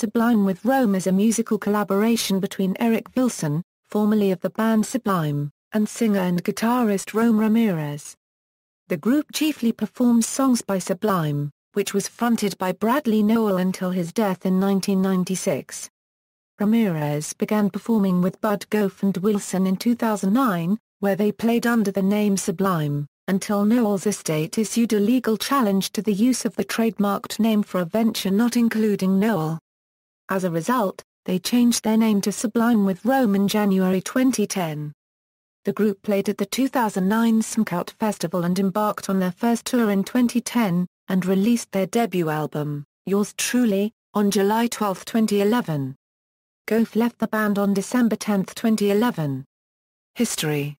Sublime with Rome is a musical collaboration between Eric Wilson, formerly of the band Sublime, and singer and guitarist Rome Ramirez. The group chiefly performs songs by Sublime, which was fronted by Bradley Nowell until his death in 1996. Ramirez began performing with Bud Gaugh and Wilson in 2009, where they played under the name Sublime, until Nowell's estate issued a legal challenge to the use of the trademarked name for a venture not including Nowell. As a result, they changed their name to Sublime with Rome in January 2010. The group played at the 2009 Smokeout Festival and embarked on their first tour in 2010, and released their debut album, Yours Truly, on July 12, 2011. Gaugh left the band on December 10, 2011. History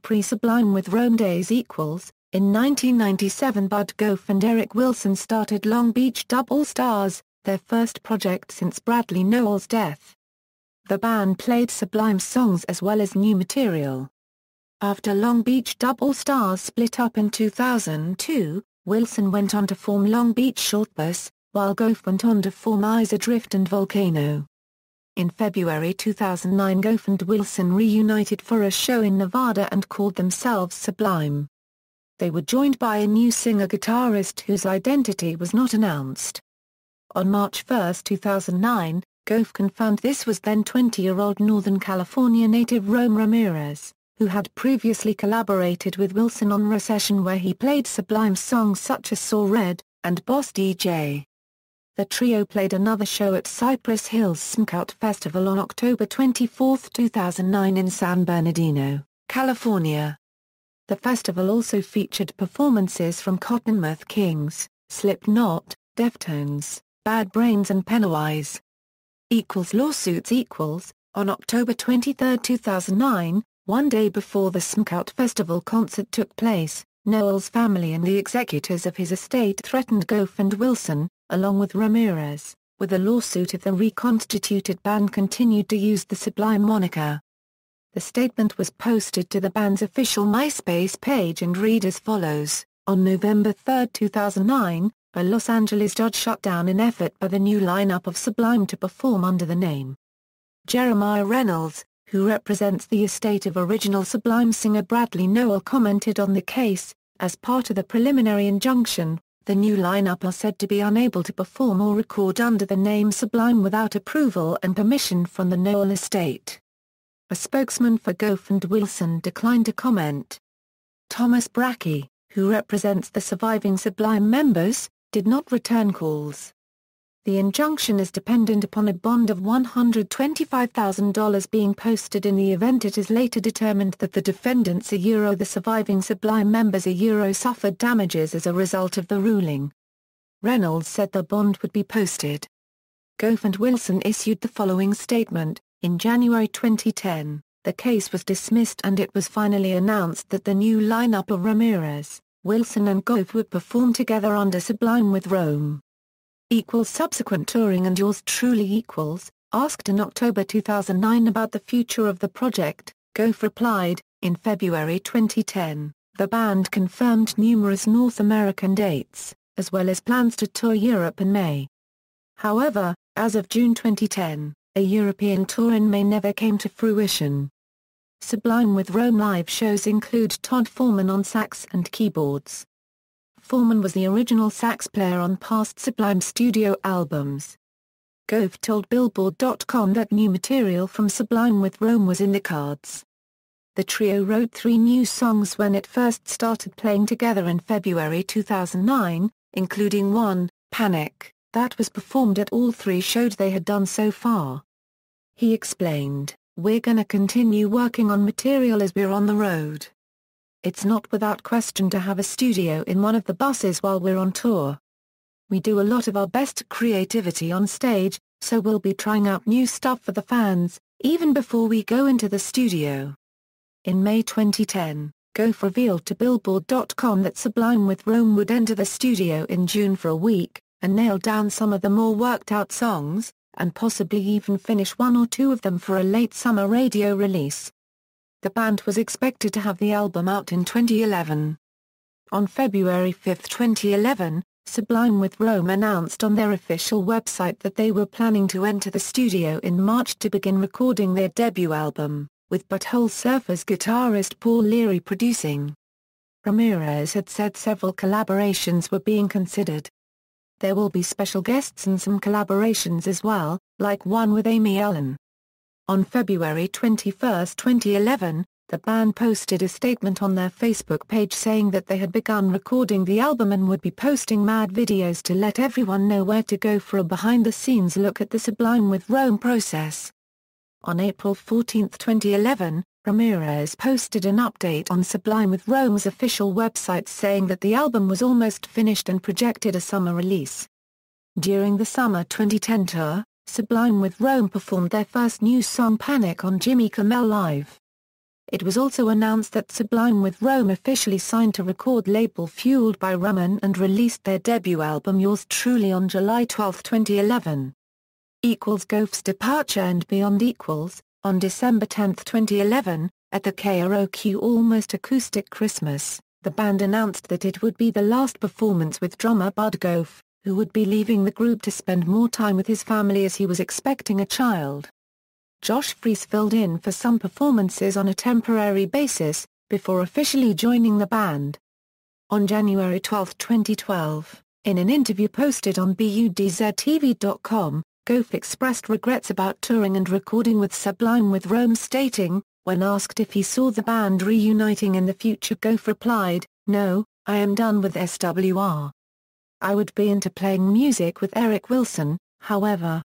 Pre-Sublime with Rome days In 1997 Bud Gaugh and Eric Wilson started Long Beach Double Stars, their first project since Bradley Nowell's death. The band played Sublime songs as well as new material. After Long Beach Double Stars split up in 2002, Wilson went on to form Long Beach Shortbus, while Gaugh went on to form Eyes Adrift and Volcano. In February 2009 Gaugh and Wilson reunited for a show in Nevada and called themselves Sublime. They were joined by a new singer-guitarist whose identity was not announced. On March 1, 2009, Gaugh confirmed this was then 20-year-old Northern California native Rome Ramirez, who had previously collaborated with Wilson on Recession where he played Sublime songs such as Saw Red, and Boss DJ. The trio played another show at Cypress Hill's Smokeout Festival on October 24, 2009 in San Bernardino, California. The festival also featured performances from Cottonmouth Kings, Slipknot, Deftones, Bad Brains and Pennywise. Lawsuits On October 23, 2009, one day before the Smokeout Festival concert took place, Nowell's family and the executors of his estate threatened Gaugh and Wilson, along with Ramirez, with a lawsuit if the reconstituted band continued to use the Sublime moniker. The statement was posted to the band's official MySpace page and read as follows: On November 3, 2009, a Los Angeles judge shut down an effort by the new lineup of Sublime to perform under the name. Jeremiah Reynolds, who represents the estate of original Sublime singer Bradley Nowell, commented on the case. As part of the preliminary injunction, the new lineup are said to be unable to perform or record under the name Sublime without approval and permission from the Nowell estate. A spokesman for Gaugh and Wilson declined to comment. Thomas Brackey, who represents the surviving Sublime members, did not return calls. The injunction is dependent upon a bond of $125,000 being posted in the event it is later determined that the defendants the surviving Sublime members suffered damages as a result of the ruling. Reynolds said the bond would be posted. Gaugh and Wilson issued the following statement: In January 2010, the case was dismissed and it was finally announced that the new lineup of Ramirez, Wilson and Gaugh would perform together under Sublime with Rome. Subsequent touring and Yours Truly asked in October 2009 about the future of the project, Gaugh replied, in February 2010, the band confirmed numerous North American dates, as well as plans to tour Europe in May. However, as of June 2010, a European tour in May never came to fruition. Sublime with Rome live shows include Todd Foreman on sax and keyboards. Foreman was the original sax player on past Sublime studio albums. Gaugh told Billboard.com that new material from Sublime with Rome was in the cards. The trio wrote 3 new songs when it first started playing together in February 2009, including one, Panic, that was performed at all 3 shows they had done so far. He explained, "We're gonna continue working on material as we're on the road. It's not without question to have a studio in one of the buses while we're on tour. We do a lot of our best creativity on stage, so we'll be trying out new stuff for the fans, even before we go into the studio." In May 2010, Gaugh revealed to Billboard.com that Sublime with Rome would enter the studio in June for a week, and nail down some of the more worked-out songs, and possibly even finish 1 or 2 of them for a late summer radio release. The band was expected to have the album out in 2011. On February 5, 2011, Sublime with Rome announced on their official website that they were planning to enter the studio in March to begin recording their debut album, with Butthole Surfers guitarist Paul Leary producing. Ramirez had said several collaborations were being considered. There will be special guests and some collaborations as well, like one with Amy Allen. On February 21, 2011, the band posted a statement on their Facebook page saying that they had begun recording the album and would be posting mad videos to let everyone know where to go for a behind-the-scenes look at the Sublime with Rome process. On April 14, 2011, Ramirez posted an update on Sublime with Rome's official website saying that the album was almost finished and projected a summer release. During the summer 2010 tour, Sublime with Rome performed their first new song Panic on Jimmy Kimmel Live. It was also announced that Sublime with Rome officially signed to record label Fueled by Ramen and released their debut album Yours Truly on July 12, 2011. Goff's departure and Beyond Equals, on December 10, 2011, at the KROQ Almost Acoustic Christmas, the band announced that it would be the last performance with drummer Bud Gaugh, who would be leaving the group to spend more time with his family as he was expecting a child. Josh Freese filled in for some performances on a temporary basis, before officially joining the band. On January 12, 2012, in an interview posted on budztv.com, Gaugh expressed regrets about touring and recording with Sublime with Rome, stating, when asked if he saw the band reuniting in the future, Gaugh replied, "No, I am done with SWR. I would be into playing music with Eric Wilson, however."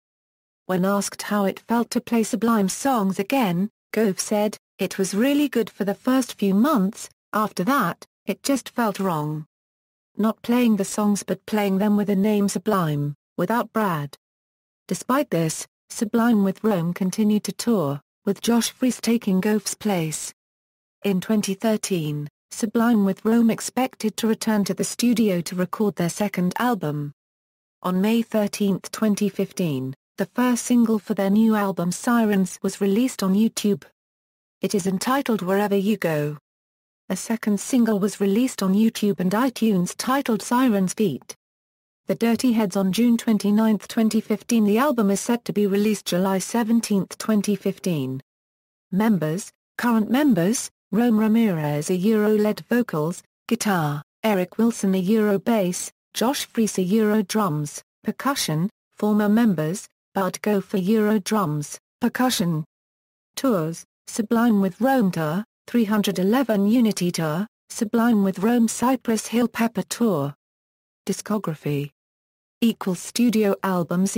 When asked how it felt to play Sublime songs again, Gaugh said, "It was really good for the first few months, after that, it just felt wrong. Not playing the songs but playing them with the name Sublime, without Brad." Despite this, Sublime with Rome continued to tour, with Josh Freese taking Gaugh's place. In 2013, Sublime with Rome expected to return to the studio to record their second album. On May 13, 2015, the first single for their new album Sirens was released on YouTube. It is entitled Wherever You Go. A second single was released on YouTube and iTunes titled Sirens Feet. The Dirty Heads on June 29, 2015. The album is set to be released July 17, 2015. Members, current members, Rome Ramirez Euro-lead vocals, guitar, Eric Wilson Euro bass, Josh Freese Euro drums, percussion, former members, Bud Gaugh Euro drums, percussion. Tours, Sublime with Rome Tour, 311 Unity Tour, Sublime with Rome Cypress Hill Pepper Tour. Discography. Studio albums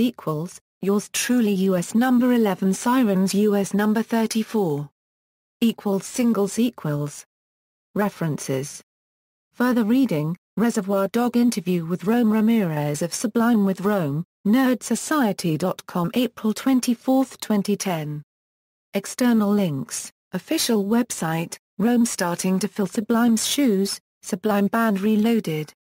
Yours Truly US number 11, Sirens US number 34. Singles. References. Further reading, Reservoir Dog interview with Rome Ramirez of Sublime with Rome, nerdsociety.com April 24, 2010. External links, official website, Rome starting to fill Sublime's shoes, Sublime Band Reloaded.